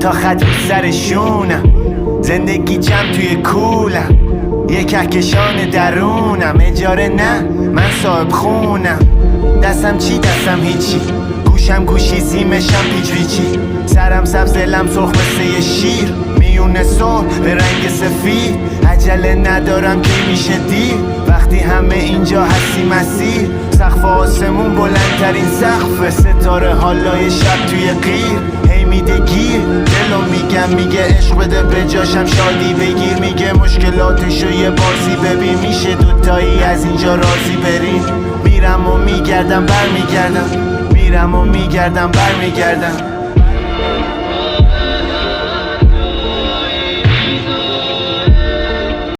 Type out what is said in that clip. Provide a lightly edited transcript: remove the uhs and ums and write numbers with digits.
تا خط رو سرشونم، زندگی جمع توی کولم، یه کهکشان درونم. اجاره نه، من صاحب خونم. دستم چی؟ دستم هیچی. گوشم گوشی، سیمشم پیچ پیچی. سرم سبز، دلم سرخ مثل یه شیر. میونه صبح به رنگ سفید. عجله ندارم که میشه دیر. وقتی همه اینجا هستی مسیر. سقف آسمون بلندترین سقف. ستاره حالای شب توی قیر. هی میده گیر، دلو میگه عشق بده به جاشم شادی بگیر. میگه مشکلاتشو یه بازی ببین. میشه دوتایی از اینجا راضی بریم. میرم و میگردم برمیگردم، میرم و میگردم برمیگردم.